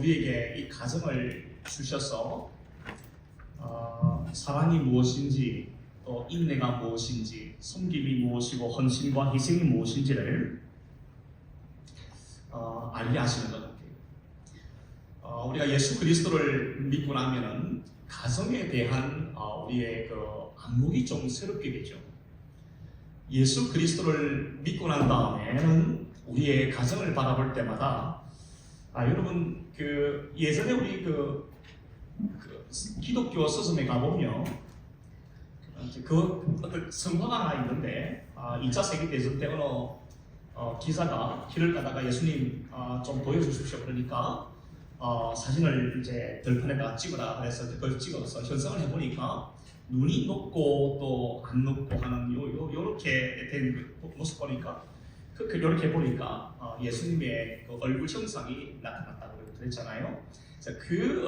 우리에게 이 가정을 주셔서 사랑이 무엇인지, 또 인내가 무엇인지, 섬김이 무엇이고 헌신과 희생이 무엇인지를 알게 하시는 것 같아요. 우리가 예수 그리스도를 믿고 나면은 가정에 대한 우리의 그 안목이 좀 새롭게 되죠. 예수 그리스도를 믿고 난 다음에는 우리의 가정을 바라볼 때마다 여러분 그 예전에 우리 그 기독교 서점에 가보면 그 어떤 성화가 하나 있는데 2차 세계대전 때 어느 기사가 길을 가다가 예수님 좀 보여주십시오 그러니까 사진을 이제 들판에다가 찍어라 그래서 그걸 찍어서 현상을 해보니까 눈이 높고 또 안 높고 하는 요렇게 된 모습 보니까 이렇게 보니까 예수님의 그 얼굴 형상이 나타났다고 그랬잖아요. 그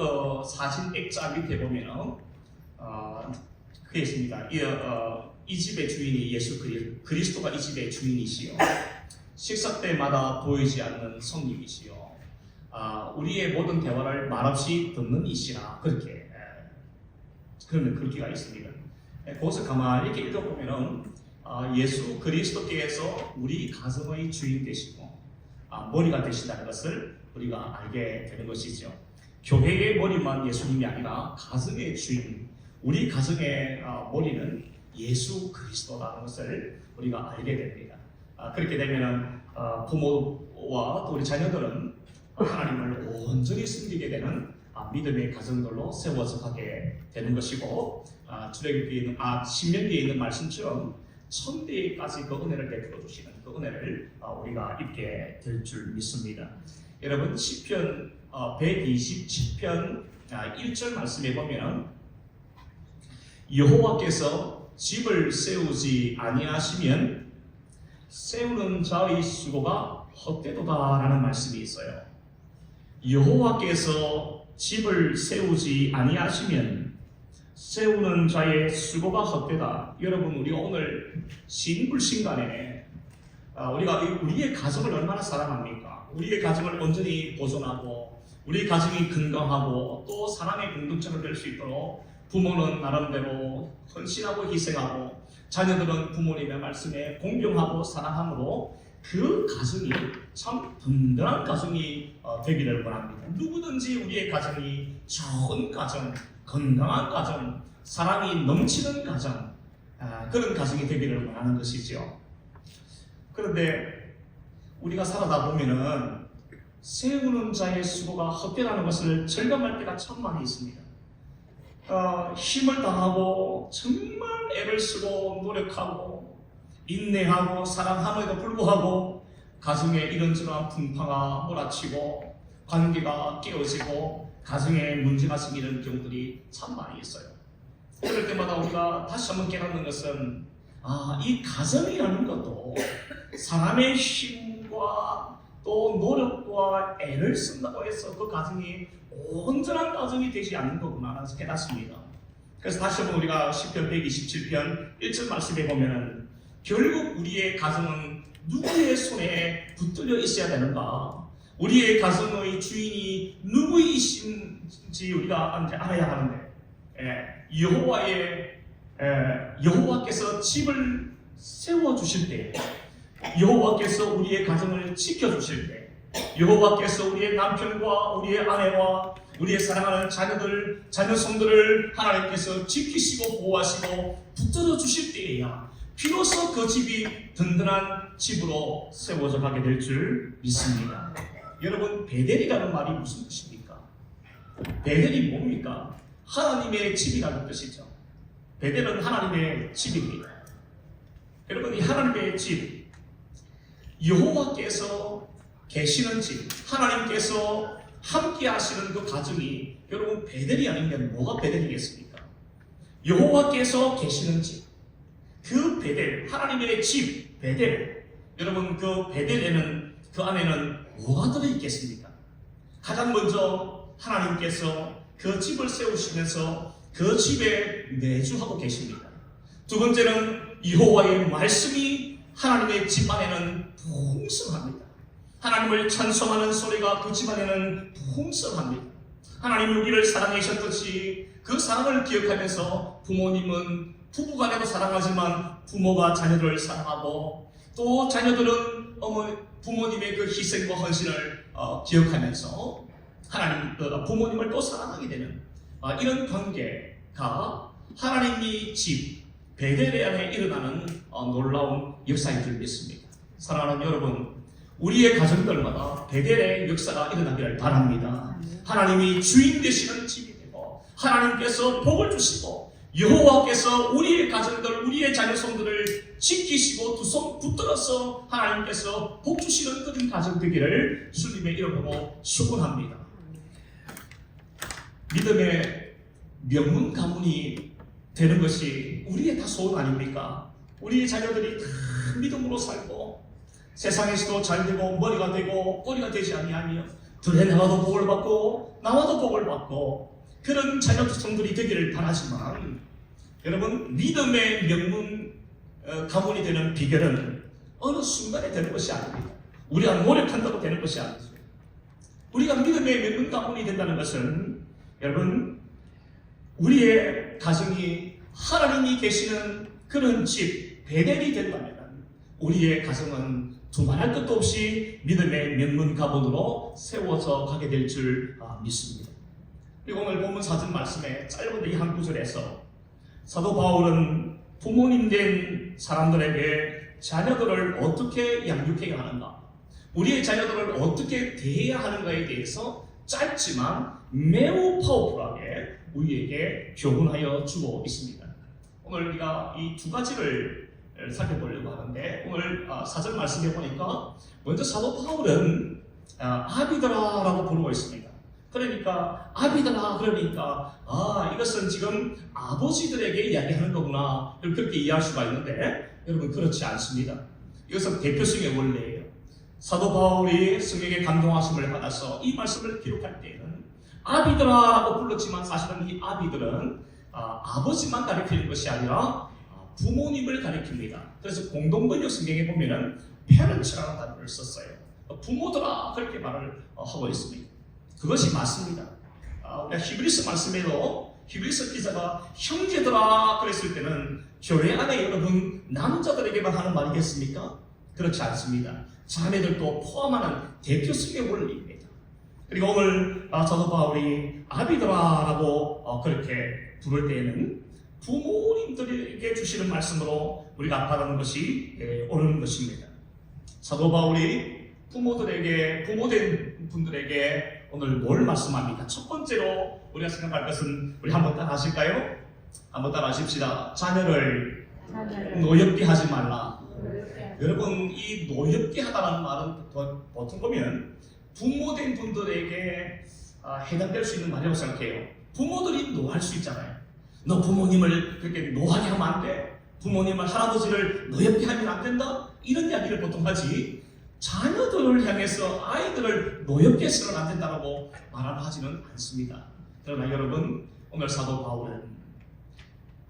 사진 액자 밑에 보면은 그게 있습니다. 이 집의 주인이 예수 그리스도가 이 집의 주인이시요. 식사 때마다 보이지 않는 성님이시요. 우리의 모든 대화를 말없이 듣는 이시라. 그렇게 그러면 글귀가 있습니다. 거기서 가만히 이렇게 읽어보면은 예수 그리스도께서 우리 가정의 주인 되시고 머리가 되신다는 것을 우리가 알게 되는 것이죠. 교회의 머리만 예수님이 아니라 가정의 주인, 우리 가정의 머리는 예수 그리스도라는 것을 우리가 알게 됩니다. 그렇게 되면은 부모와 또 우리 자녀들은 하나님을 온전히 섬기게 되는 믿음의 가정들로 세워져 가게 되는 것이고, 출애굽기에 있는 신명기에 있는 말씀처럼 천대까지 그 은혜를 베풀어 주시는 그 은혜를 우리가 입게 될 줄 믿습니다. 여러분 시편 127편 1절 말씀에 보면 여호와께서 집을 세우지 아니하시면 세우는 자의 수고가 헛되도다라는 말씀이 있어요. 여호와께서 집을 세우지 아니하시면 세우는 자의 수고가 헛되다. 여러분 우리 오늘 신불신간에 우리가 우리의 가정을 얼마나 사랑합니까? 우리의 가정을 온전히 보존하고 우리 가정이 건강하고 또 사랑의 공동체가 될 수 있도록 부모는 나름대로 헌신하고 희생하고 자녀들은 부모님의 말씀에 공경하고 사랑함으로 그 가정이 참 든든한 가정이 되기를 원합니다. 누구든지 우리의 가정이 좋은 가정, 건강한 가정, 사랑이 넘치는 가정, 그런 가정이 되기를 원하는 것이죠. 그런데 우리가 살아다 보면은 세우는 자의 수고가 헛되다는 것을 절감할 때가 참 많이 있습니다. 힘을 다하고 정말 애를 쓰고 노력하고 인내하고 사랑함에도 불구하고 가정에 이런저런 풍파가 몰아치고 관계가 깨어지고 가정에 문제가 생기는 경우들이 참 많이 있어요. 그럴 때마다 우리가 다시 한번 깨닫는 것은 이 가정이라는 것도 사람의 힘과 또 노력과 애를 쓴다고 해서 그 가정이 온전한 가정이 되지 않는 거구나 라서 깨닫습니다. 그래서 다시 한번 우리가 시편 127편 1절 말씀에 보면은 결국 우리의 가정은 누구의 손에 붙들려 있어야 되는가? 우리의 가정의 주인이 누구이신지 우리가 이제 알아야 하는데, 여호와께서 집을 세워 주실 때, 여호와께서 우리의 가정을 지켜 주실 때, 여호와께서 우리의 남편과 우리의 아내와 우리의 사랑하는 자녀 성들을 하나님께서 지키시고 보호하시고 붙들어 주실 때에야 비로소 그 집이 든든한 집으로 세워져 가게 될 줄 믿습니다. 여러분 베델이라는 말이 무슨 뜻입니까? 베델이 뭡니까? 하나님의 집이라는 뜻이죠. 베델은 하나님의 집입니다. 여러분 이 하나님의 집, 여호와께서 계시는 집, 하나님께서 함께 하시는 그 가정이 여러분 베델이 아니면 뭐가 베델이겠습니까? 여호와께서 계시는 집, 그 베델, 하나님의 집, 베델. 여러분 그 베델에는 그 안에는 뭐가 들어있겠습니까? 가장 먼저 하나님께서 그 집을 세우시면서 그 집에 내주하고 계십니다. 두 번째는 여호와의 말씀이 하나님의 집 안에는 풍성합니다. 하나님을 찬송하는 소리가 그 집안에는 풍성합니다. 하나님이 우리를 사랑하셨듯이 그 사랑을 기억하면서 부모님은 부부간에도 사랑하지만 부모가 자녀들을 사랑하고 또 자녀들은 부모님의 그 희생과 헌신을 기억하면서 부모님을 또 사랑하게 되는 이런 관계가 하나님이 집 베델 안에 일어나는 놀라운 역사인 줄 믿습니다. 사랑하는 여러분, 우리의 가정들마다 베델의 역사가 일어나기를 바랍니다. 하나님이 주인 되시는 집이 되고 하나님께서 복을 주시고 여호와께서 우리의 가정들, 우리의 자녀손들을 지키시고 두 손 붙들어서 하나님께서 복 주시는 그런 가정 되기를 주님의 이름으로 축원합니다. 믿음의 명문 가문이 되는 것이 우리의 다 소원 아닙니까? 우리의 자녀들이 다 믿음으로 살고 세상에서도 잘 되고 머리가 되고 꼬리가 되지 아니하며 들에 나와도 복을 받고 나와도 복을 받고 그런 자녀들이 되기를 바라지만 여러분, 믿음의 명문 가문이 되는 비결은 어느 순간에 되는 것이 아닙니다. 우리가 노력한다고 되는 것이 아니죠. 우리가 믿음의 명문 가문이 된다는 것은 여러분, 우리의 가정이 하나님이 계시는 그런 집 베델이 된다면 우리의 가정은 두말할 것도 없이 믿음의 명문 가문으로 세워져 가게 될 줄 믿습니다. 그리고 오늘 본문 4절 말씀에 짧은 이 한 구절에서 사도 바울은 부모님 된 사람들에게 자녀들을 어떻게 양육해야 하는가, 우리의 자녀들을 어떻게 대해야 하는가에 대해서 짧지만 매우 파워풀하게 우리에게 교훈하여 주고 있습니다. 오늘 우리가 이 두 가지를 살펴보려고 하는데 오늘 4절 말씀해 보니까 먼저 사도 바울은 아비더라라고 부르고 있습니다. 그러니까 아비더라 그러니까 이것은 지금 아버지들에게 이야기하는 거구나 그렇게 이해할 수가 있는데 여러분 그렇지 않습니다. 이것은 대표성의 원리예요. 사도 바울이 성령의 감동하심을 받아서 이 말씀을 기록할 때에는 아비더라라고 불렀지만 사실은 이 아비들은 아버지만 가리키는 것이 아니라 부모님을 가리킵니다. 그래서 공동번역 성경에 보면은 parents라는 단어를 썼어요. 부모들아 그렇게 말을 하고 있습니다. 그것이 맞습니다. 우리가 히브리서 말씀에도 히브리서 기자가 형제들아 그랬을 때는 교회 안에 여러분 남자들에게만 하는 말이겠습니까? 그렇지 않습니다. 자매들도 포함하는 대표성의 원리입니다. 그리고 오늘 사도 바울이 아비더라라고 그렇게 부를 때에는 부모님들에게 주시는 말씀으로 우리가 받아는 것이 옳은 것입니다. 사도 바울이 부모된 분들에게 오늘 뭘 말씀합니까? 첫 번째로 우리가 생각할 것은 우리 한번 따라 하실까요? 한번 따라 하십시다. 자녀를 노엽게 하지 말라. 여러분 이 노엽게 하다라는 말은 보통 보면 부모된 분들에게 해당될 수 있는 말이라고 생각해요. 부모들이 노할 수 있잖아요. 너 부모님을 그렇게 노하게 하면 안 돼. 부모님을 할아버지를 노엽게 하면 안 된다. 이런 이야기를 보통 하지 자녀들을 향해서 아이들을 노엽게 해서는 안 된다고 말하지는 않습니다. 그러나 여러분 오늘 사도 바울은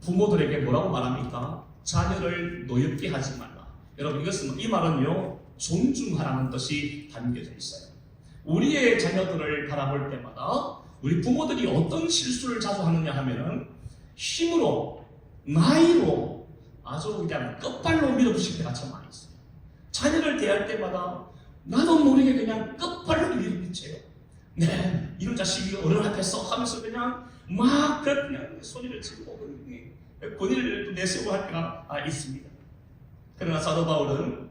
부모들에게 뭐라고 말합니까? 자녀를 노엽게 하지 말라. 여러분 이 말은요 존중하라는 뜻이 담겨져 있어요. 우리의 자녀들을 바라볼 때마다 우리 부모들이 어떤 실수를 자주 하느냐 하면은 힘으로 나이로 아주 그냥 끝발로 밀어붙일 때가 참 많이 있어요. 자녀를 대할 때마다 나도 모르게 그냥 끝발로 밀어붙여요. 네, 이런 자식이 어른 앞에서 하면서 그냥 막 그냥 소리를 지르고 본인을 내세우고 할 때가 있습니다. 그러나 사도 바울은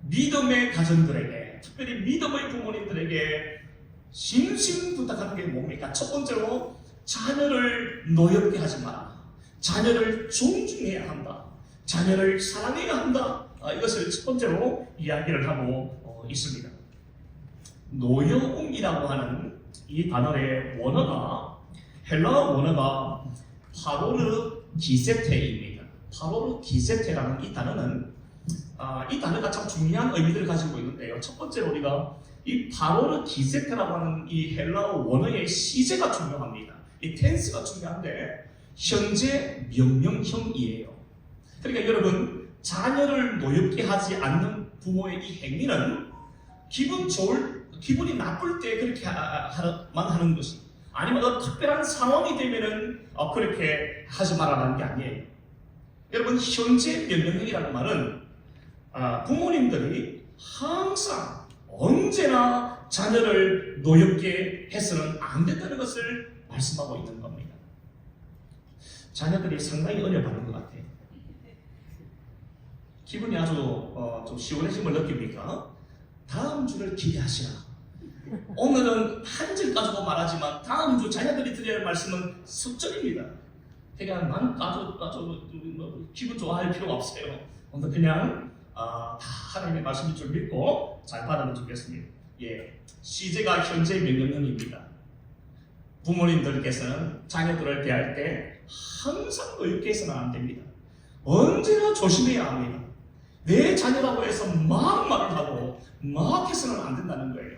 믿음의 가정들에게 특별히 믿음의 부모님들에게 심심 부탁하는 게 뭡니까? 첫 번째로 자녀를 노엽게 하지 마라. 자녀를 존중해야 한다. 자녀를 사랑해야 한다. 이것을 첫 번째로 이야기를 하고 있습니다. 노여움이라고 하는 이 단어의 원어가 헬라어 원어가 파로르 기세테입니다. 파로르 기세테라는 이 단어는 이 단어가 참 중요한 의미들을 가지고 있는데요. 첫 번째로 우리가 이 파로르 기세테라고 하는 이 헬라어 원어의 시제가 중요합니다. 이 텐스가 중요한데 현재 명령형이에요. 그러니까 여러분 자녀를 노엽게 하지 않는 부모의 이 행위는 기분이 나쁠 때 그렇게만 하는 것이, 아니면 특별한 상황이 되면은 그렇게 하지 말아라는 게 아니에요. 여러분, 현재 명령형이라는 말은 부모님들이 항상 언제나 자녀를 노엽게 해서는 안 된다는 것을 말씀하고 있는 겁니다. 자녀들이 상당히 어려워하는 것 같아요. 기분이 아주 좀 시원해짐을 느낍니까? 다음 주를 기대하시라. 오늘은 한 줄 가지고 말하지만 다음 주 자녀들이 드려야 할 말씀은 숙절입니다. 그냥 난 아주 기분 좋아할 필요가 없어요. 오늘 그냥 다 하나님의 말씀인 줄 믿고 잘 받으면 좋겠습니다. 예, 시제가 현재 명령형입니다. 부모님들께서는 자녀들을 대할 때 항상 의롭게 해서는 안 됩니다. 언제나 조심해야 합니다. 내 자녀라고 해서 막 말을 하고 막 해서는 안 된다는 거예요.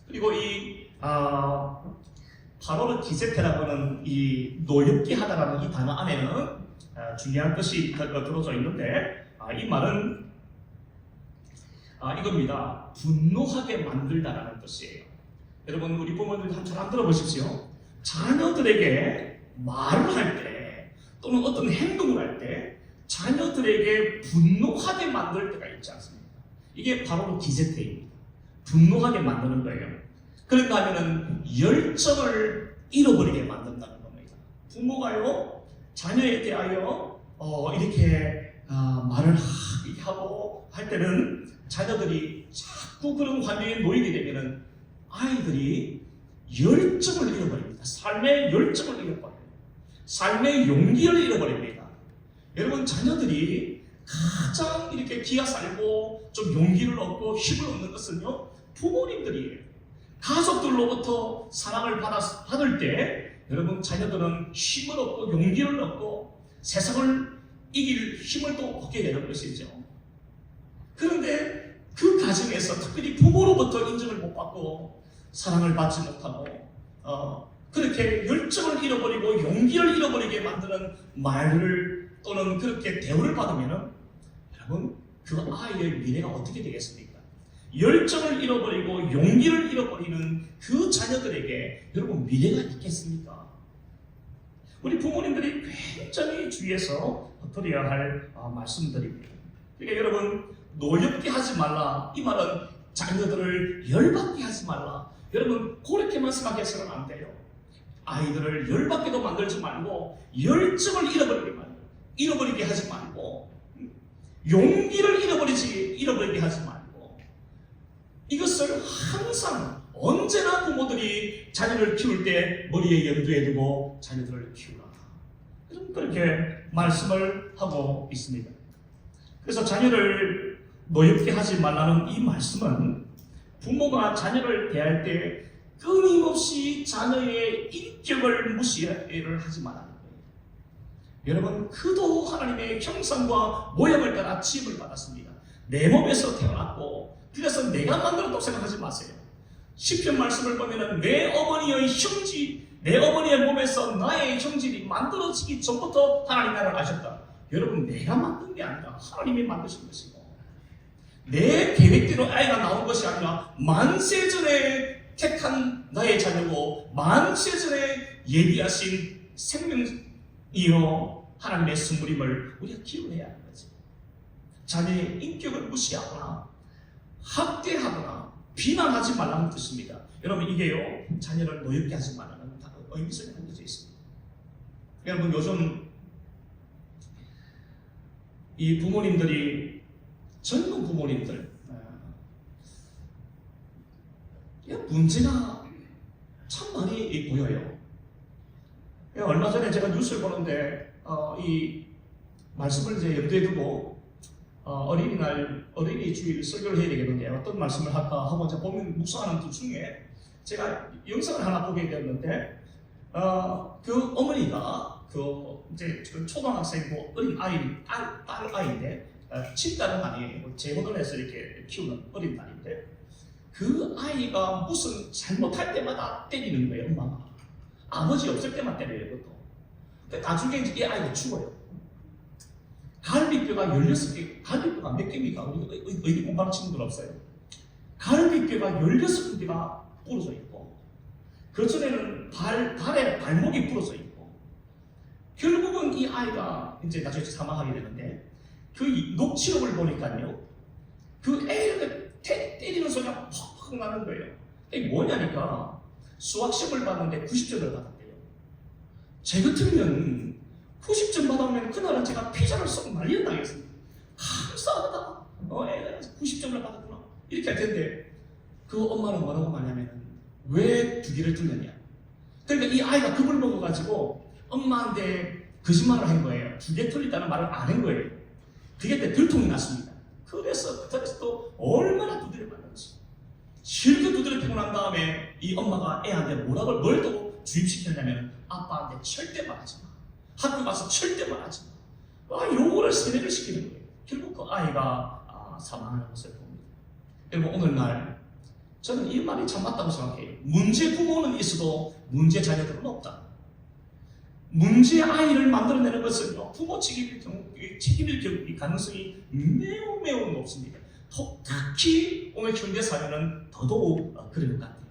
그리고 이 바로는 기세테라고 하는 이 노엽게 하다라는 이 단어 안에는 중요한 것이 들어져 있는데 이 말은 이겁니다. 분노하게 만들다라는 뜻이에요. 여러분, 우리 부모님들 잘 안 들어보십시오. 자녀들에게 말을 할 때 또는 어떤 행동을 할 때 자녀들에게 분노하게 만들 때가 있지 않습니까? 이게 바로 기세테입니다. 분노하게 만드는 거예요. 그런가 하면은 열정을 잃어버리게 만든다는 겁니다. 부모가요, 자녀에 대하여 이렇게 말을 하고 할 때는 자녀들이 자꾸 그런 환경에 놓이게 되면은 아이들이 열정을 잃어버립니다. 삶의 열정을 잃어버려요. 삶의 용기를 잃어버립니다. 여러분, 자녀들이 가장 이렇게 기가 살고 좀 용기를 얻고 힘을 얻는 것은요, 부모님들이에요. 가족들로부터 사랑을 받을 때 여러분, 자녀들은 힘을 얻고 용기를 얻고 세상을 이길 힘을 또 얻게 되는 것이죠. 그런데 그 가정에서 특별히 부모로부터 인정을 못 받고 사랑을 받지 못하고 그렇게 열정을 잃어버리고 용기를 잃어버리게 만드는 말을 또는 그렇게 대우를 받으면 여러분, 그 아이의 미래가 어떻게 되겠습니까? 열정을 잃어버리고 용기를 잃어버리는 그 자녀들에게 여러분, 미래가 있겠습니까? 우리 부모님들이 굉장히 주의해서 드려야 할 말씀들입니다. 그러니까 여러분, 노엽게 하지 말라, 이 말은 자녀들을 열받게 하지 말라. 여러분, 그렇게만 생각해서는 안 돼요. 아이들을 열받게도 만들지 말고 열정을 잃어버리게 하지 말고 용기를 잃어버리게 하지 말고 이것을 항상 언제나 부모들이 자녀를 키울 때 머리에 염두에 두고 자녀들을 키우라. 그렇게 말씀을 하고 있습니다. 그래서 자녀를 노엽게 하지 말라는 이 말씀은 부모가 자녀를 대할 때 끊임없이 자녀의 인격을 무시를 하지 말라는 거예요. 여러분, 그도 하나님의 형상과 모양을 따라 지음을 받았습니다. 내 몸에서 태어났고 그래서 내가 만들었다고 생각하지 마세요. 시편 말씀을 보면은 내 어머니의 몸에서 나의 형질이 만들어지기 전부터 하나님 나를 아셨다. 여러분, 내가 만든 게 아니라 하나님이 만드신 것이고 내 계획대로 아이가 나온 것이 아니라 만세전에 택한 나의 자녀고 만세전에 예비하신 생명이요 하나님의 선물임을 우리가 기억해야 하는 거죠. 자녀의 인격을 무시하거나 학대하거나 비난하지 말라는 뜻입니다. 여러분, 이게요, 자녀를 노엽게 하지 말라는 의미성이 담겨져 있습니다. 여러분, 요즘 이 부모님들이, 젊은 부모님들, 문제가 참 많이 보여요. 얼마 전에 제가 뉴스를 보는데 이 말씀을 이제 염두에 두고 어린이 주일 설교를 해야 되겠는데 어떤 말씀을 할까 하고 이제 보면 묵상하는 도중에 제가 영상을 하나 보게 되었는데 그 어머니가 이제 초등학생이고 어린 딸 아이인데 친딸은 아니에요. 재혼을 해서 이렇게 키우는 어린 딸인데 그 아이가 무슨 잘못할 때마다 때리는 거예요, 엄마가. 아버지 없을 때만 때려요, 그것도. 근데 나중에 이제 이 아이가 죽어요. 갈비뼈가 16개, 갈비뼈가 몇 개입니까? 우리 의대 공부하는 친구들 없어요. 갈비뼈가 16군데가 부러져 있고 그 전에는 발에 발목이 부러져 있고 결국은 이 아이가 이제 나중에 사망하게 되는데 그 녹취록을 보니까요 그 애를 때리는 소리가 퍽퍽 나는 거예요. 이게 뭐냐니까 수학 시험을 봤는데 90점을 받았대요. 제 같으면 90점 받으면 그날은 제가 피자를 썩 말려나겠습니다. 감사하다. 애가 90점을 받았구나. 이렇게 할 텐데 그 엄마는 뭐라고 말하냐면 왜 2개를 틀렸냐. 그러니까 이 아이가 겁을 먹어가지고 엄마한테 거짓말을 한 거예요. 2개 틀렸다는 말을 안 한 거예요. 그게 때 들통이 났습니다. 그래서 또 얼마나 두드려 맞는지. 실컷 두드려 패고 난 다음에 이 엄마가 애한테 뭘 또 주입시켰냐면 아빠한테 절대 말하지 마. 학교 가서 절대 말하지 마. 요거를 세뇌를 시키는 거예요. 결국 그 아이가 사망하는 것을 봅니다. 그리고 오늘날 저는 이 말이 참 맞다고 생각해요. 문제 부모는 있어도 문제 자녀들은 없다. 문제 아이를 만들어내는 것은요, 부모 책임일 가능성이 매우 높습니다. 특히 오늘 현대 사회는 더더욱 그런 것 같아요.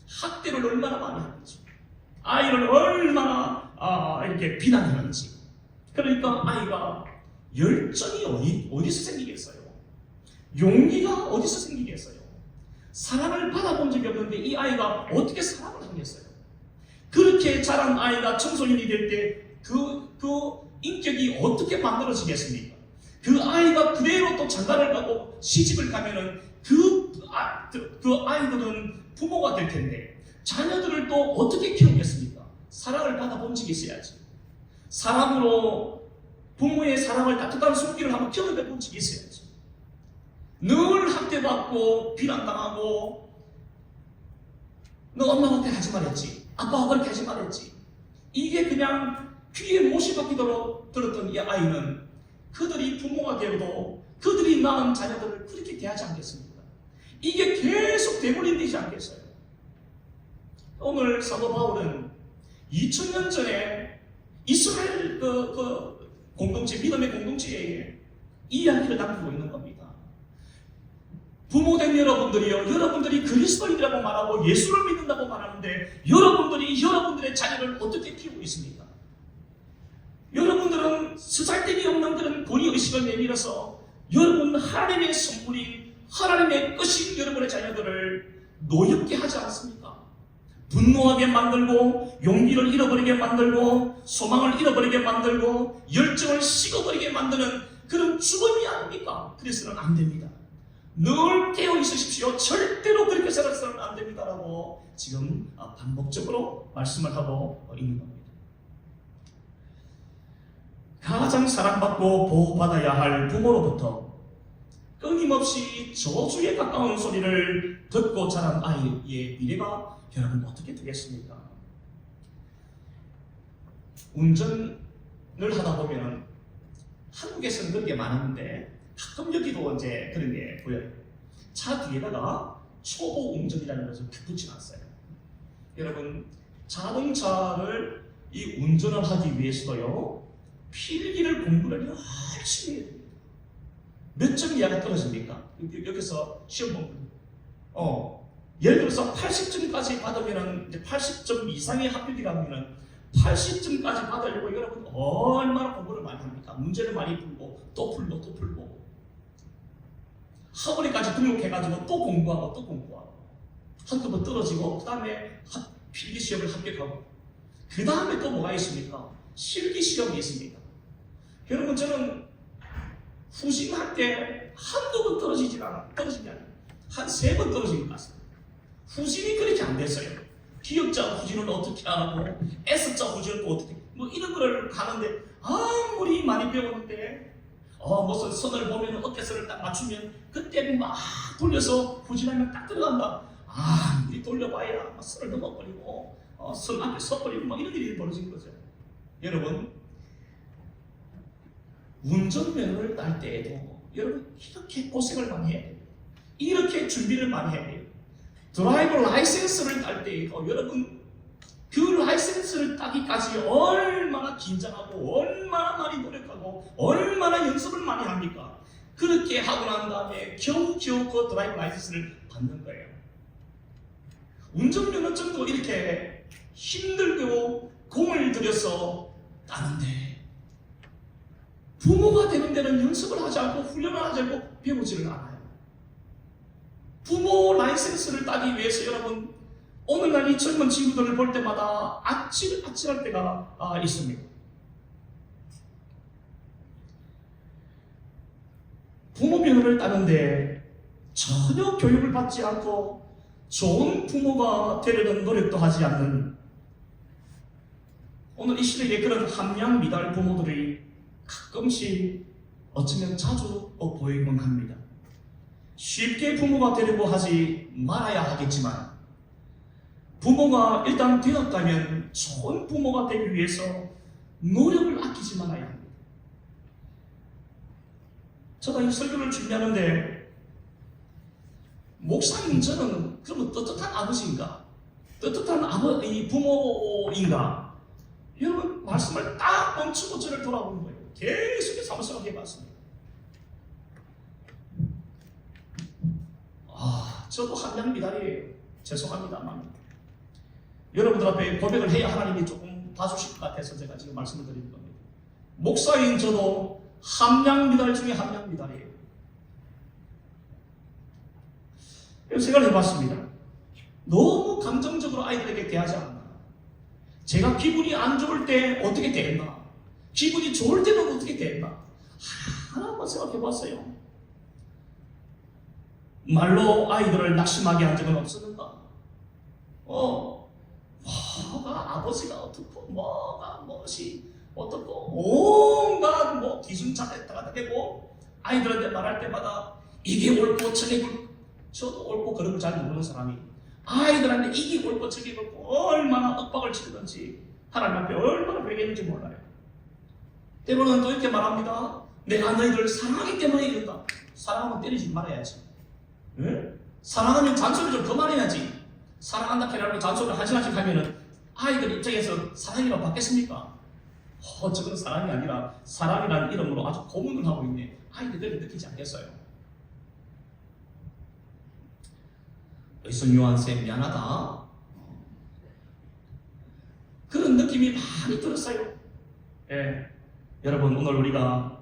학대를 얼마나 많이 하는지, 아이를 얼마나 이렇게 비난하는지. 그러니까 아이가 열정이 어디서 생기겠어요? 용기가 어디서 생기겠어요? 사랑을 받아본 적이 없는데 이 아이가 어떻게 사랑을 하겠어요? 그렇게 자란 아이가 청소년이 될 때 그 인격이 어떻게 만들어지겠습니까? 그 아이가 그대로 또 장가를 가고 시집을 가면은 그 아이들은 부모가 될 텐데 자녀들을 또 어떻게 키우겠습니까? 사랑을 받아본 적이 있어야지. 사랑으로 부모의 사랑을 따뜻한 손길을 한번 경험해 본 적이 있어야지. 늘 학대받고 비난당하고 너 엄마한테 하지 말했지. 아빠가 그렇게 하지 말했지. 이게 그냥 귀에 못이 박히도록 들었던 이 아이는 그들이 부모가 되어도 그들이 낳은 자녀들을 그렇게 대하지 않겠습니까? 이게 계속 되물림되지 않겠어요? 오늘 사도 바울은 2000년 전에 이스라엘 공동체, 믿음의 공동체에 이 이야기를 남기고 있는 겁니다. 부모된 여러분들이요, 여러분들이 그리스도인이라고 말하고 예수를 믿는다고 말하는데 여러분들이 여러분들의 자녀를 어떻게 키우고 있습니까? 여러분들은 쓰잘데기 없는 그런 권위의식을 내밀어서 여러분 하나님의 선물인 하나님의 것인 여러분의 자녀들을 노엽게 하지 않습니까? 분노하게 만들고 용기를 잃어버리게 만들고 소망을 잃어버리게 만들고 열정을 식어버리게 만드는 그런 죽음이 아닙니까? 그래서는 안 됩니다. 늘 깨어 있으십시오. 절대로 그렇게 살아서는 안 됩니다라고 지금 반복적으로 말씀을 하고 있는 겁니다. 가장 사랑받고 보호받아야 할 부모로부터 끊임없이 저주에 가까운 소리를 듣고 자란 아이의 미래가 여러분 어떻게 되겠습니까? 운전을 하다 보면 한국에서는 그런 게 많은데 가끔 여기도 이제 그런 게 보여요. 차 뒤에다가 초보 운전이라는 것을 붙여놨어요. 여러분 자동차를 이 운전을 하기 위해서도요 필기를 공부를 열심히 해야 됩니다. 몇 점 이하가 떨어집니까? 여기서 시험 보면 예를 들어서 80점까지 받으면 이제 80점 이상의 합격이라면 80점까지 받으려고 여러분 얼마나 공부를 많이 합니까? 문제를 많이 풀고 또 풀고 학원에까지 등록해가지고 또 공부하고 한두 번 떨어지고 그 다음에 필기시험을 합격하고 그 다음에 또 뭐가 있습니까? 실기시험이 있습니다. 여러분 저는 후심할 때 한두 번 떨어지지 않아요. 한 3번 떨어진 것 같습니다. 후진이 그렇게 안 됐어요. 기역자 후진을 어떻게 하고 S자 후진을 또 어떻게 뭐 이런 거를 가는데 아무리 많이 배웠는데 무슨 선을 보면 어깨선을 딱 맞추면 그때 막 돌려서 후진하면 딱 들어간다. 이 돌려봐야 막 선을 넘어버리고 선 앞에 서버리고 막 이런 일이 벌어진 거죠. 여러분 운전면허를 딸 때에도 여러분 이렇게 고생을 많이 해야 돼요. 이렇게 준비를 많이 해야 돼요. 드라이버 라이센스를 딸 때에도 여러분 그 라이센스를 따기까지 얼마나 긴장하고 얼마나 많이 노력하고 얼마나 연습을 많이 합니까? 그렇게 하고 난 다음에 겨우 그 드라이버 라이센스를 받는 거예요. 운전면허증도 이렇게 힘들고 공을 들여서 따는데 부모가 되는 데는 연습을 하지 않고 훈련을 하지 않고 배우지를 않아요. 부모 라이센스를 따기 위해서 여러분 오늘날 이 젊은 친구들을 볼 때마다 아찔아찔할 때가 있습니다. 부모 면허를 따는데 전혀 교육을 받지 않고 좋은 부모가 되려는 노력도 하지 않는 오늘 이 시대에 그런 함량미달 부모들이 가끔씩 어쩌면 자주 보이곤 합니다. 쉽게 부모가 되려고 하지 말아야 하겠지만 부모가 일단 되었다면 좋은 부모가 되기 위해서 노력을 아끼지 말아야 합니다. 제가 이 설교를 준비하는데 목사님 저는 그러면 떳떳한 아버지인가? 떳떳한 이 부모인가? 여러분 말씀을 딱 멈추고 저를 돌아보는 거예요. 계속해서 한번 생각해봤습니다. 저도 한량미달이에요. 죄송합니다만 여러분들 앞에 고백을 해야 하나님이 조금 봐주실 것 같아서 제가 지금 말씀을 드리는 겁니다. 목사인 저도 함량미달 중에 함량미달이에요. 생각을 해봤습니다. 너무 감정적으로 아이들에게 대하지 않나. 제가 기분이 안 좋을 때 어떻게 대했나. 기분이 좋을 때는 어떻게 대했나. 하나만 생각해봤어요. 말로 아이들을 낙심하게 한 적은 없었는가? 뭐가 아버지가 어떻고 뭐가 무엇이 어떻고 온갖 기준차에다가 대고 아이들한테 말할 때마다 이게 옳고 저게 옳고 저도 옳고 그런 걸 잘 모르는 사람이 아이들한테 이게 옳고 저게 옳고 얼마나 윽박을 치르든지 하나님 앞에 얼마나 회개했는지 몰라요. 때로는 또 이렇게 말합니다. 내가 너희들 사랑하기 때문에 이런다. 사랑하면 때리지 말아야지. 응? 사랑하면 잔소리 좀 그만해야지. 사랑한다 해라고 잔소리를 한 시간씩 하면은 아이들 입장에서 사랑이라고 받겠습니까? 저건 사랑이 아니라 사랑이라는 이름으로 아주 고문을 하고 있네. 아이들이 느끼지 않겠어요? 의성 요한쌤 미안하다. 그런 느낌이 많이 들었어요. 예. 여러분 오늘 우리가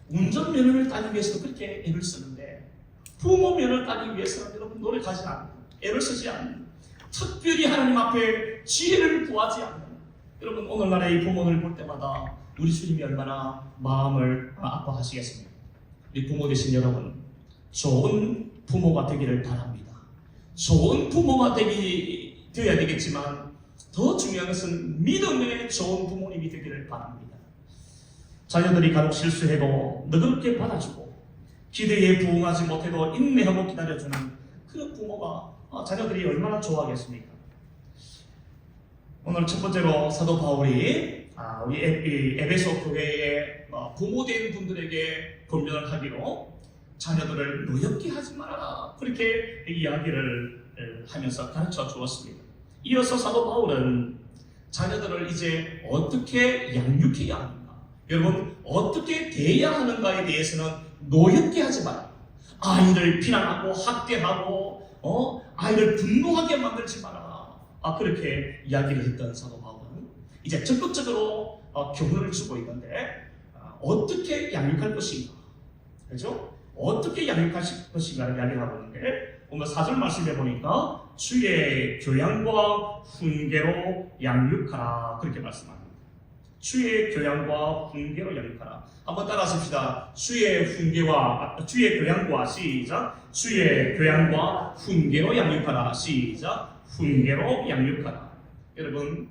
운전면허를 따기 위해서도 그렇게 애를 쓰는데 부모 면허를 따기 위해서는 여러분 노력하지 않고 애를 쓰지 않는 특별히 하나님 앞에 지혜를 구하지 않는 여러분 오늘날의 이 부모를 볼 때마다 우리 주님이 얼마나 마음을 아파하시겠습니까? 우리 부모 되신 여러분 좋은 부모가 되기를 바랍니다. 좋은 부모가 되어야 되겠지만 더 중요한 것은 믿음의 좋은 부모님이 되기를 바랍니다. 자녀들이 간혹 실수해도 너그럽게 받아주고 기대에 부응하지 못해도 인내하고 기다려주는 그런 부모가 자녀들이 얼마나 좋아하겠습니까? 오늘 첫 번째로 사도 바울이 우리 에베소 교회의 부모된 분들에게 권면을 하기로 자녀들을 노엽게 하지 말아라 그렇게 이야기를 하면서 가르쳐 주었습니다. 이어서 사도 바울은 자녀들을 이제 어떻게 양육해야 하는가, 여러분 어떻게 대해야 하는가에 대해서는 노엽게 하지 마라. 아이를 비난하고 학대하고 아이를 분노하게 만들지 마라. 그렇게 이야기를 했던 사도 바울은 이제 적극적으로 교훈을 주고 있는데 어떻게 양육할 것인가, 그렇죠? 어떻게 양육할 것인가를 이야기를 하고 있는데 오늘 4절 말씀해 보니까 주의 교양과 훈계로 양육하라 그렇게 말씀합니다. 주의 교양과 훈계로 양육하라. 한번 따라하십시다. 주의 교양과 시작. 주의 교양과 훈계로 양육하라. 시작. 훈계로 양육하라. 여러분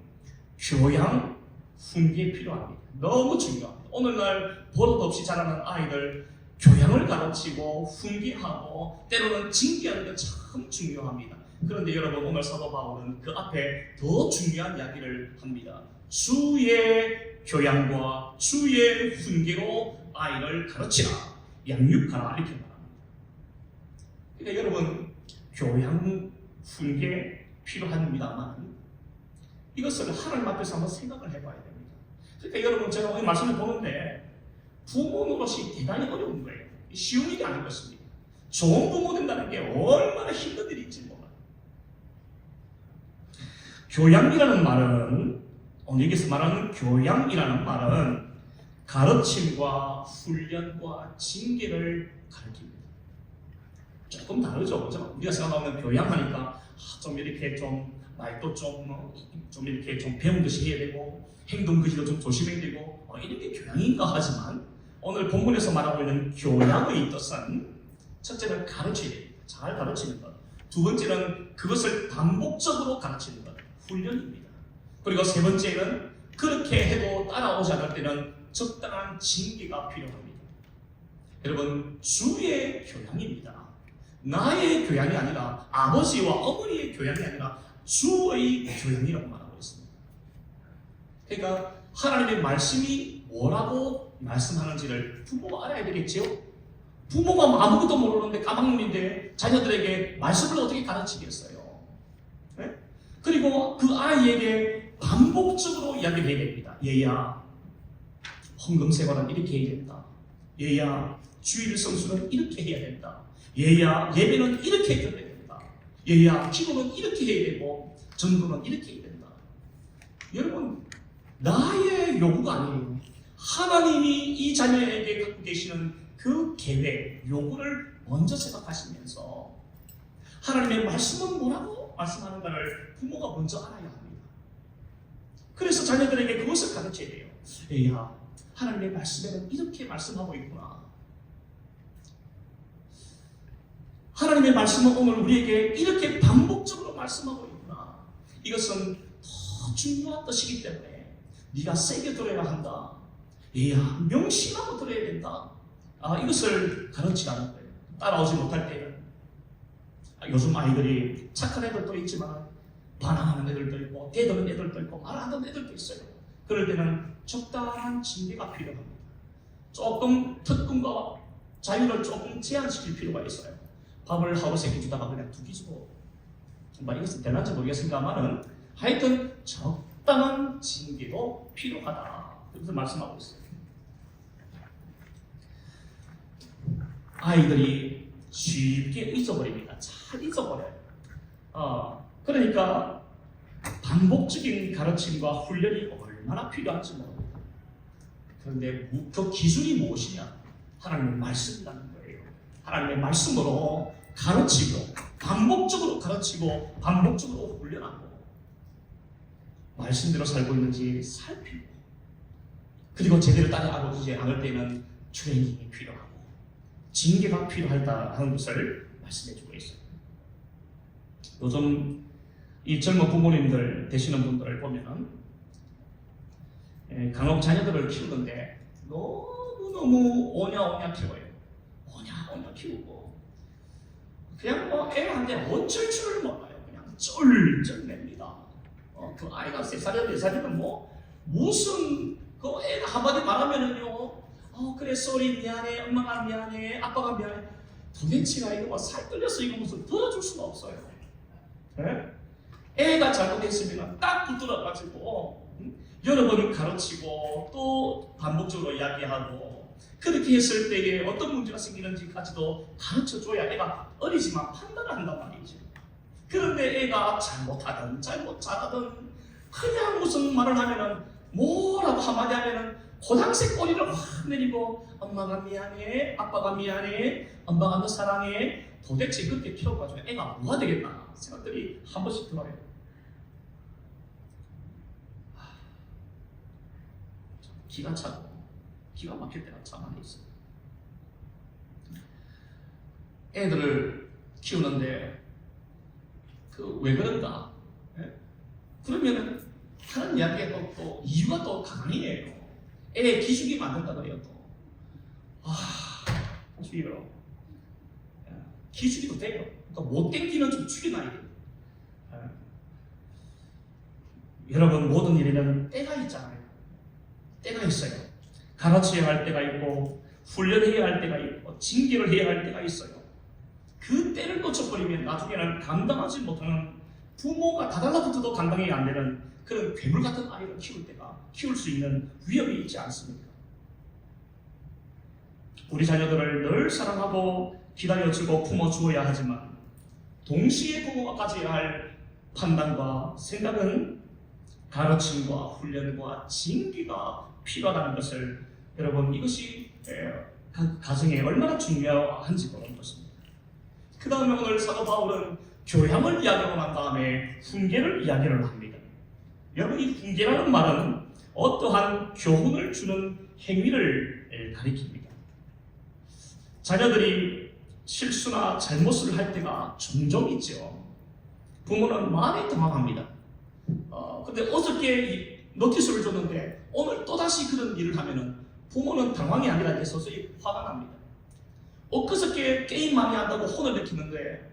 교양, 훈계 필요합니다. 너무 중요합니다. 오늘날 버릇 없이 자라는 아이들 교양을 가르치고 훈계하고 때로는 징계하는 게 참 중요합니다. 그런데 여러분 오늘 사도 바울은 그 앞에 더 중요한 이야기를 합니다. 주의 교양과 주의 훈계로 아이를 가르치라, 양육하라 이렇게 말합니다. 그러니까 여러분 교양, 훈계 필요합니다만 이것을 하나님 앞에서 한번 생각을 해봐야 됩니다. 그러니까 여러분 제가 오늘 말씀을 보는데 부모 노릇이 대단히 어려운 거예요. 쉬운 일이 아닌 것입니다. 좋은 부모 된다는 게 얼마나 힘든 일인지 몰라요. 교양이라는 말은, 오늘 여기서 말하는 교양이라는 말은 가르침과 훈련과 징계를 가르칩니다. 조금 다르죠, 그죠? 우리가 생각하면 교양하니까 좀 이렇게 좀 말도 좀 이렇게 좀 배운 듯이 해야 되고 행동 그지도 좀 조심해야 되고 이런 게 교양인가 하지만 오늘 본문에서 말하고 있는 교양의 뜻은 첫째는 가르쳐야 됩니다. 잘 가르치는 것. 두 번째는 그것을 반복적으로 가르치는 것. 훈련입니다. 그리고 세 번째는 그렇게 해도 따라오지 않을 때는 적당한 징계가 필요합니다. 여러분, 주의 교양입니다. 나의 교양이 아니라 아버지와 어머니의 교양이 아니라 주의 교양이라고 말하고 있습니다. 그러니까 하나님의 말씀이 뭐라고 말씀하는지를 부모가 알아야 되겠죠. 부모가 아무것도 모르는데 까막눈인데 자녀들에게 말씀을 어떻게 가르치겠어요? 네? 그리고 그 아이에게 반복적으로 이야기를 해야 됩니다. 얘야, 헌금생활은 이렇게 해야 된다. 얘야, 주일 성수는 이렇게 해야 된다. 얘야, 예배는 이렇게 해야 된다. 얘야, 기도는 이렇게 해야 되고 전도는 이렇게 해야 된다. 여러분, 나의 요구가 아니에요. 하나님이 이 자녀에게 갖고 계시는 그 계획, 요구를 먼저 생각하시면서 하나님의 말씀은 뭐라고 말씀하는가를 부모가 먼저 알아야 합니다. 그래서 자녀들에게 그것을 가르쳐야 돼요. 얘야, 하나님의 말씀에는 이렇게 말씀하고 있구나. 하나님의 말씀은 오늘 우리에게 이렇게 반복적으로 말씀하고 있구나. 이것은 더 중요한 뜻이기 때문에 네가 세게 들어야 한다. 얘야, 명심하고 들어야 된다. 이것을 가르치라는 거예요. 따라오지 못할 때는. 요즘 아이들이 착한 애들도 있지만 반항하는 애들도 있고 대드는 애들도 있고 말 안 듣는 애들도 있어요. 그럴 때는 적당한 징계가 필요합니다. 조금 특권과 자유를 조금 제한시킬 필요가 있어요. 밥을 하루 3끼 주다가 그냥 2끼 주고 정말 이것은 될런지 모르겠습니다만은 하여튼 적당한 징계도 필요하다. 그것을 말씀하고 있어요. 아이들이 쉽게 잊어버립니다. 잘 잊어버려요. 그러니까 반복적인 가르침과 훈련이 얼마나 필요한지 모릅니다. 그런데 그 기준이 무엇이냐? 하나님의 말씀이라는 거예요. 하나님의 말씀으로 가르치고 반복적으로 가르치고 반복적으로 훈련하고 말씀대로 살고 있는지 살피고 그리고 제대로 따라가지 않을 때는 트레이닝이 필요하고 징계가 필요하다 하는 것을 말씀해주고 있어요. 요즘 이 젊은 부모님들 되시는 분들을 보면 간혹 자녀들을 키우는데 너무너무 오냐오냐 키워요. 오냐오냐 키우고 그냥 애한테 어쩔 줄을 몰라요. 그냥 쫄쫄 냅니다. 그 아이가 3살이나 4살이면 무슨 그 애가 한마디 말하면은요 그래 쏘리 미안해 엄마가 미안해 아빠가 미안해 도대체가 이거 살 떨려서 이거 무슨 들어줄 수가 없어요. 네? 애가 잘못했으면 딱 붙들어가지고 여러 번 가르치고 또 반복적으로 이야기하고 그렇게 했을 때에 어떤 문제가 생기는지까지도 가르쳐줘야 애가 어리지만 판단을 한단 말이죠. 그런데 애가 잘못하든 잘하든 그냥 무슨 말을 하면은 뭐라고 한마디 하면은 고장색 꼬리를 확 내리고 엄마가 미안해 아빠가 미안해 엄마가 너 사랑해 도대체 그렇게 키워가지고 애가 뭐가 되겠나 생각들이 한 번씩 들어요. 기가 차고 기가 막힐 때가 참 많이 있어요. 애들을 키우는데 왜 그런가? 네? 그러면은 하는 이야기가 또 이유가 또 강해요. 애 기죽이 만든다 그래요 또. 주의로 기죽이도 돼요. 그러니까 못된 기는 좀 죽여놔야 돼요. 여러분 모든 일에는 때가 있잖아요. 때가 있어요. 가르쳐야 할 때가 있고 훈련해야 할 때가 있고 징계를 해야 할 때가 있어요. 그 때를 놓쳐버리면 나중에는 감당하지 못하는 부모가 다달라붙어도 감당이 안 되는 그런 괴물 같은 아이를 키울 수 있는 위험이 있지 않습니까? 우리 자녀들을 늘 사랑하고 기다려주고 품어주어야 하지만 동시에 부모가 가져야 할 판단과 생각은 가르침과 훈련과 징계가 필요하다는 것을 여러분 이것이 가정에 얼마나 중요한지 보는 것입니다. 그 다음에 오늘 사도 바울은 교양을 이야기하고 난 다음에 훈계를 이야기를 합니다. 여러분 이 훈계라는 말은 어떠한 교훈을 주는 행위를 가리킵니다. 자녀들이 실수나 잘못을 할 때가 종종 있죠. 부모는 많이 당황합니다. 근데 어저께 노티스를 줬는데 오늘 또다시 그런 일을 하면은 부모는 당황이 아니라 서서히 화가 납니다. 엊그저께 게임 많이 한다고 혼을 내키는데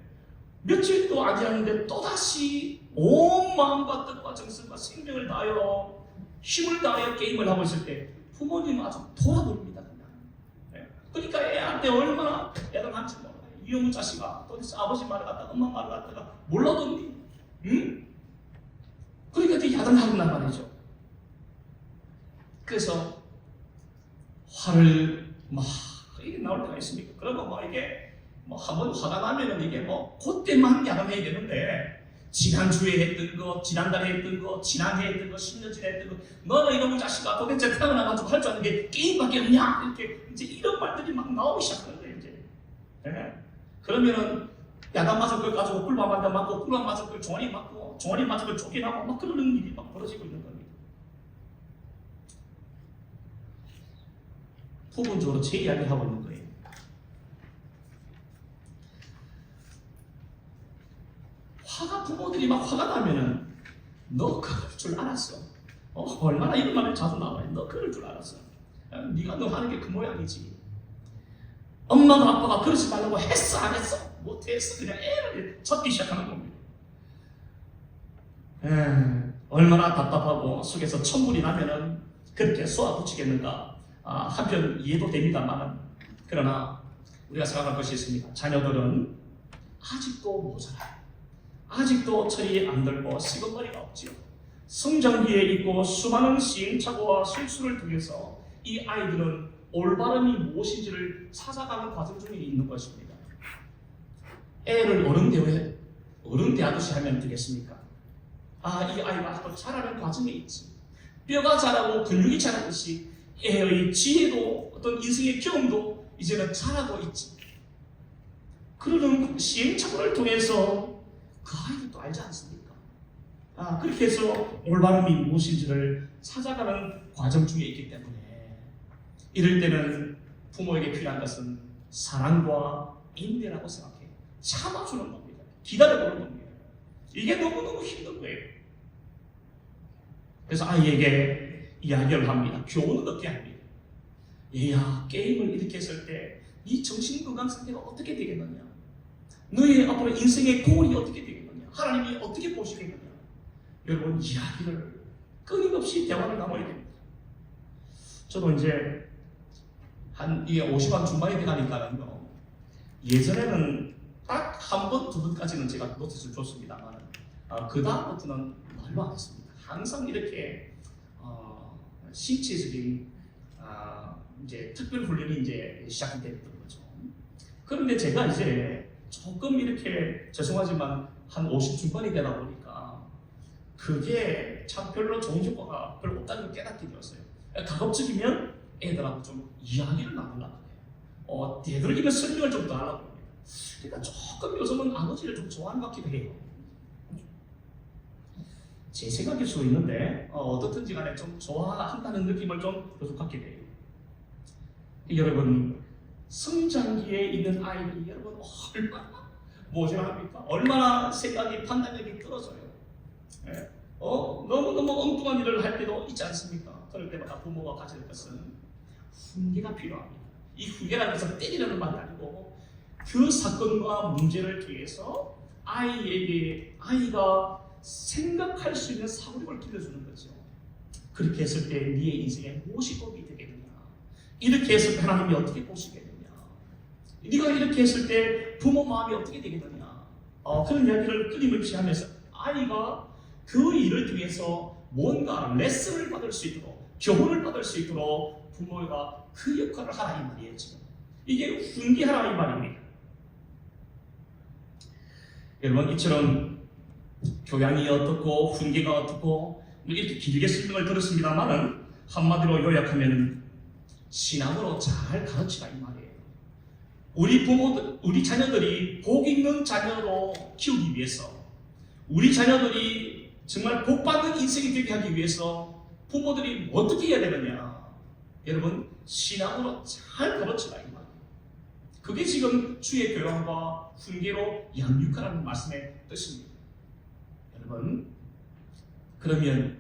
며칠도 안 지났는데 또다시 온 마음과 뜻과 정성과 생명을 다하여 힘을 다하여 게임을 하고 있을 때 부모님 아주 돌아버립니다. 그냥. 그러니까 애한테 얼마나 야단한지 몰라요. 이놈의 자식아 도대체 아버지 말을 갖다가 엄마 말을 갖다가 몰라뒀니? 응? 그러니까 이제 야단하는단 말이죠. 그래서 화를 막 이게 나올 때가 있습니까? 그러면 뭐 이게 뭐 한번 화가 나면은 이게 뭐 그때만 야단해야 되는데 지난주에 했던 거, 지난달에 했던 거, 지난해 했던 거, 10년 전에 했던 거 너는 이놈의 자식아 도대체 태어나가지고 할 줄 아는 게 게임밖에 없냐? 이렇게 이제 이런 말들이 막 나오기 시작하는 거예요 이제. 네? 그러면은 야단 맞을 걸 가지고 꿀밤 한대 맞고 꿀밤 맞을 걸 종아리 맞고 종아리 맞을 걸 쫓겨나고 막 그러는 일이 막 벌어지고 있는 겁니다. 부분적으로 제 이야기를 하고 있는 거예요. 부모들이 막 화가 나면은 너 그럴 줄 알았어. 얼마나 이런 말을 자주 나와요. 너 그럴 줄 알았어. 네가 너 하는 게 그 모양이지. 엄마가 아빠가 그러지 말라고 했어 안 했어? 못했어. 그냥 애를 찾기 시작하는 겁니다. 얼마나 답답하고 속에서 천불이 나면은 그렇게 쏘아붙이겠는가. 한편 이해도 됩니다만 그러나 우리가 생각할 것이 있습니다. 자녀들은 아직도 모자라요. 아직도 철이 안 들고 시건머리가 없지요. 성장기에 있고 수많은 시행착오와 실수를 통해서 이 아이들은 올바름이 무엇인지를 찾아가는 과정 중에 있는 것입니다. 애를 어른 대하듯이 하면 되겠습니까? 이 아이가 아직도 자라는 과정에 있지. 뼈가 자라고 근육이 자라듯이 애의 지혜도 어떤 인생의 경험도 이제는 자라고 있지. 그러는 시행착오를 통해서 그 아이들도 알지 않습니까? 그렇게 해서 올바름이 무엇인지를 찾아가는 과정 중에 있기 때문에 이럴 때는 부모에게 필요한 것은 사랑과 인내라고 생각해요. 참아주는 겁니다. 기다려보는 겁니다. 이게 너무너무 힘든 거예요. 그래서 아이에게 이야기를 합니다. 교훈을 얻게 합니다. 얘야, 게임을 이렇게 했을 때 네 정신건강 상태가 어떻게 되겠느냐? 너의 앞으로 인생의 고울이 어떻게 되겠느냐? 하나님이 어떻게 보시겠느냐? 여러분, 이야기를 끊임없이 대화를 나눠야 됩니다. 저도 이제 이게 50한 중반이 되가니까요. 예전에는 딱 한 번, 두 번까지는 제가 노티스를 줬습니다만 그 다음부터는 말로 안 했습니다. 항상 이렇게 신체적인 이제 특별 훈련이 이제 시작이 됐던 거죠. 그런데 제가 이제 조금 이렇게 죄송하지만 한 50 중반이 되다 보니까 그게 참 별로 좋은 효과가 별로 없다는 걸 깨닫게 되었어요. 가급적이면 애들하고 좀 이야기를 나누려고 해요. 되도록이면 설명을 좀 더 하려고 합니다. 그러니까 조금 요즘은 아버지를 좀 좋아하는 것 같기도 해요. 제 생각일 수 있는데 어떻든지 간에 좀 좋아한다는 느낌을 좀 계속 갖게 돼요. 여러분, 성장기에 있는 아이들이 여러분 얼마나 모질합니까? 얼마나 생각이 판단력이 떨어져요. 네? 너무너무 엉뚱한 일을 할 때도 있지 않습니까? 그럴 때마다 부모가 가질 것은 훈계가 필요합니다. 이 훈계라는 것은 때리라는 말이 아니고 그 사건과 문제를 통해서 아이가 생각할 수 있는 사고력을 길러주는 거죠. 그렇게 했을 때 네의 인생에 무엇이 도움이 되겠느냐? 이렇게 했을 때 하나님이 어떻게 보시겠느냐? 네가 이렇게 했을 때 부모 마음이 어떻게 되겠느냐? 그런 이야기를 끊임없이 하면서 아이가 그 일을 통해서 뭔가 레슨을 받을 수 있도록 교훈을 받을 수 있도록 부모가 그 역할을 하라 이 말이에요. 지금 이게 훈계하라 이 말입니다. 여러분, 이처럼 교양이 어떻고 훈계가 어떻고 이렇게 길게 설명을 들었습니다만은 한마디로 요약하면 신앙으로 잘 가르치라 이 말이에요. 우리 부모들, 우리 자녀들이 복 있는 자녀로 키우기 위해서, 우리 자녀들이 정말 복 받는 인생이 되게 하기 위해서 부모들이 어떻게 해야 되느냐? 여러분, 신앙으로 잘 가르치라 이 말이에요. 그게 지금 주의 교양과 훈계로 양육하라는 말씀의 뜻입니다. 여러분, 그러면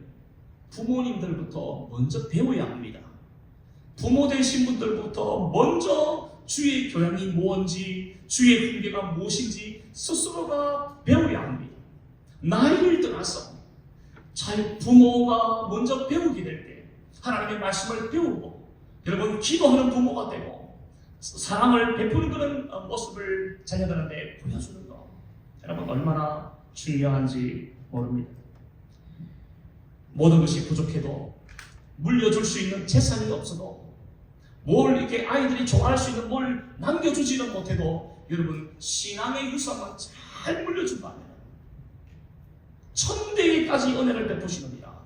부모님들부터 먼저 배워야 합니다. 부모 되신 분들부터 먼저 주의 교양이 뭔지, 주의 훈계가 무엇인지 스스로가 배워야 합니다. 나이를 떠나서 잘 부모가 먼저 배우게 될 때 하나님의 말씀을 배우고, 여러분, 기도하는 부모가 되고 사랑을 베푸는 그런 모습을 자녀들한테 보여주는 것, 여러분, 얼마나 중요한지 모릅니다. 모든 것이 부족해도, 물려줄 수 있는 재산이 없어도, 뭘 이렇게 아이들이 좋아할 수 있는 뭘 남겨주지는 못해도, 여러분, 신앙의 유산만 잘 물려준다면 천대까지 은혜를 베푸시느니라.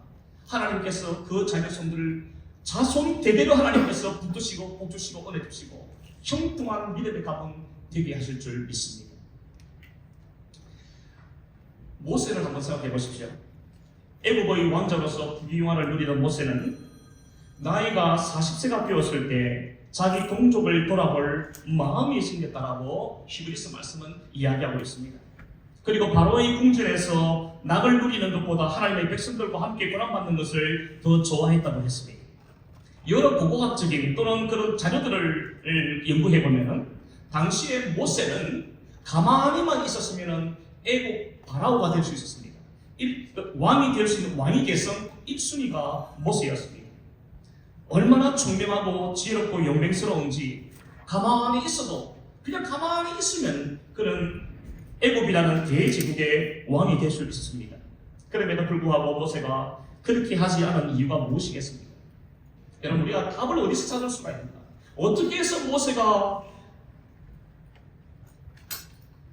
하나님께서 그 자녀 손들을 자손 대대로 하나님께서 붙드시고 복주시고 은혜 주시고 형통한 믿음의 가문 되게 하실 줄 믿습니다. 모세를 한번 생각해 보십시오. 애굽의 왕자로서 부귀영화를 누리던 모세는 나이가 40세가 되었을 때 자기 동족을 돌아볼 마음이 생겼다라고 히브리서 말씀은 이야기하고 있습니다. 그리고 바로의 궁전에서 낙을 누리는 것보다 하나님의 백성들과 함께 권한받는 것을 더 좋아했다고 했습니다. 여러 고고학적인 또는 그런 자료들을 연구해보면 당시에 모세는 가만히만 있었으면 애국 바라오가 될 수 있었습니다. 왕이 될 수 있는 왕위 계성 1순위가 모세였습니다. 얼마나 총명하고 지혜롭고 영맹스러운지, 가만히 있어도, 그냥 가만히 있으면 그는 애굽이라는 대제국의 왕이 될 수 있었습니다. 그럼에도 불구하고 모세가 그렇게 하지 않은 이유가 무엇이겠습니까? 여러분, 우리가 답을 어디서 찾을 수가 있는가? 어떻게 해서 모세가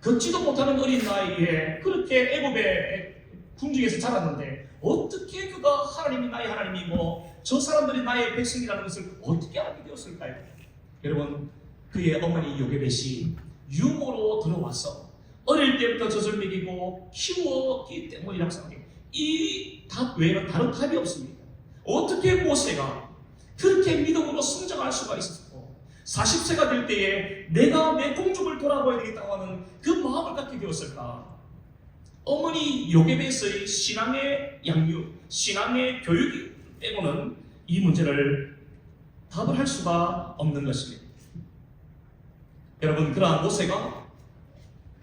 걷지도 못하는 어린 나이에 그렇게 애굽의 궁중에서 자랐는데 어떻게 그가 하나님이 나의 하나님이고 저 사람들이 나의 백성이라는 것을 어떻게 알게 되었을까요? 여러분, 그의 어머니 요게벳이 유모로 들어와서 어릴 때부터 젖을 먹이고 키웠기 때문이라고 생각해요. 이 답 외에는 다른 답이 없습니다. 어떻게 모세가 그렇게 믿음으로 성장할 수가 있었고 40세가 될 때에 내가 내 동족을 돌아봐야 되겠다고 하는 그 마음을 갖게 되었을까? 어머니 요게벳의 신앙의 양육, 신앙의 교육 빼고는 이 문제를 답을 할 수가 없는 것입니다. 여러분, 그러한 모세가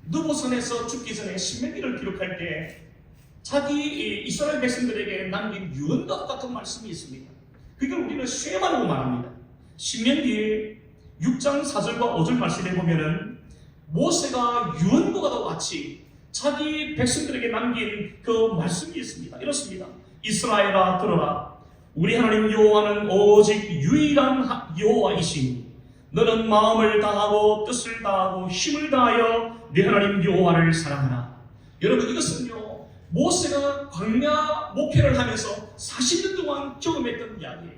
느보산에서 죽기 전에 신명기를 기록할 때 자기 이스라엘 백성들에게 남긴 유언과 같은 말씀이 있습니다. 그걸 우리는 쉐마라고 말합니다. 신명기 6장 4절과 5절 말씀에 보면은 모세가 유언과 같이 자기 백성들에게 남긴 그 말씀이 있습니다. 이렇습니다. 이스라엘아 들어라. 우리 하나님 여호와는 오직 유일한 여호와이시니 너는 마음을 다하고 뜻을 다하고 힘을 다하여 네 하나님 여호와를 사랑하라. 여러분, 이것은요, 모세가 광야 목회를 하면서 40년 동안 경험했던 이야기예요.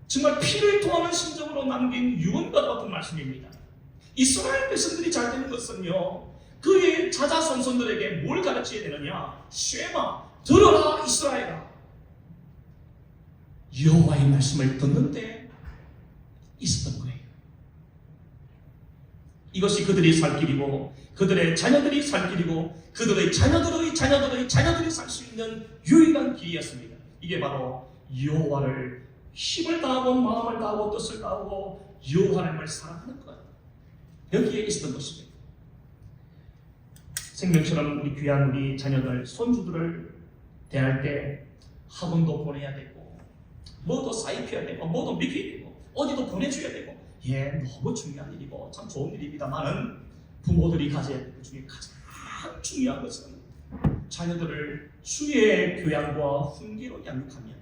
정말 피를 토하는 심정으로 남긴 유언과 같은 말씀입니다. 이스라엘 백성들이 잘 되는 것은요, 그의 자자손손들에게 뭘 가르쳐야 되느냐? 쉐마, 들어라 이스라엘아. 여호와의 말씀을 듣는데 있었던 거예요. 이것이 그들이 살 길이고 그들의 자녀들이 살 길이고 그들의 자녀들의 자녀들의 자녀들이 살 수 있는 유일한 길이었습니다. 이게 바로 여호와를 힘을 다하고 마음을 다하고 뜻을 다하고 여호와를 사랑하는 것, 여기에 있었던 것입니다. 생명처럼 우리 귀한 우리 자녀들, 손주들을 대할 때 학원도 보내야 되고 뭐도 사입해야 되고 뭐도 믿겨야 되고 어디도 보내줘야 되고, 너무 중요한 일이고 참 좋은 일입니다만은 부모들이 가져야 될 것 중에 가장 중요한 것은 자녀들을 주의 교양과 훈계로 양육하면,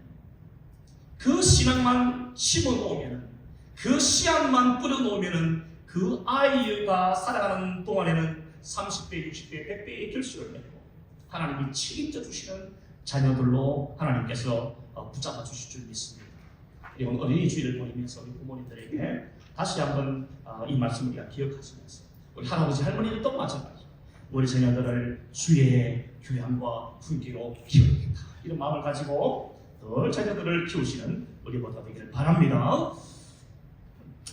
그 신앙만 심어놓으면, 그 씨앗만 뿌려놓으면 그 아이가 살아가는 동안에는 30대, 60대, 100대의 결실을 맺고 하나님이 책임져 주시는 자녀들로 하나님께서 붙잡아 주실 줄 믿습니다. 이번 어린이 주일을 보내면서 우리 부모님들에게 다시 한번 이 말씀을 우리가 기억하시면서 우리 할아버지 할머니들도 마찬가지 우리 자녀들을 주의 교양과 훈계로 키우겠다 이런 마음을 가지고 늘 자녀들을 키우시는 우리 모두 되기를 바랍니다.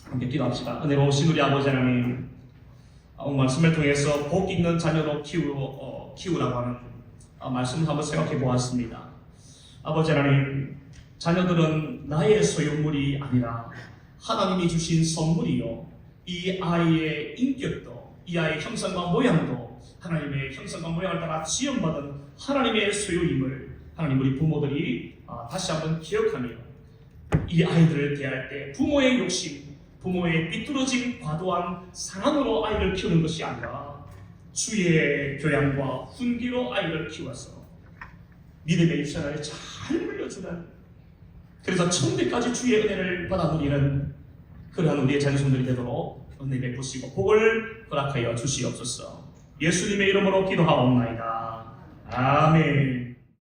함께 기도합시다. 은혜로우신 우리 아버지 하나님, 오늘 말씀을 통해서 복 있는 자녀로 키우라고 하는 말씀을 한번 생각해 보았습니다. 아버지 하나님, 자녀들은 나의 소유물이 아니라 하나님이 주신 선물이요, 이 아이의 인격도, 이 아이의 형상과 모양도 하나님의 형상과 모양을 따라 지음받은 하나님의 소유임을 하나님 우리 부모들이 다시 한번 기억하며 이 아이들을 대할 때 부모의 욕심, 부모의 삐뚤어진 과도한 사랑으로 아이를 키우는 것이 아니라 주의 교양과 훈계로 아이를 키워서 믿음의 유산을 잘 물려주는, 그래서 천대까지 주의 은혜를 받아 누리는 그러한 우리의 자녀손들이 되도록 은혜 베푸시고 복을 허락하여 주시옵소서. 예수님의 이름으로 기도하옵나이다. 아멘.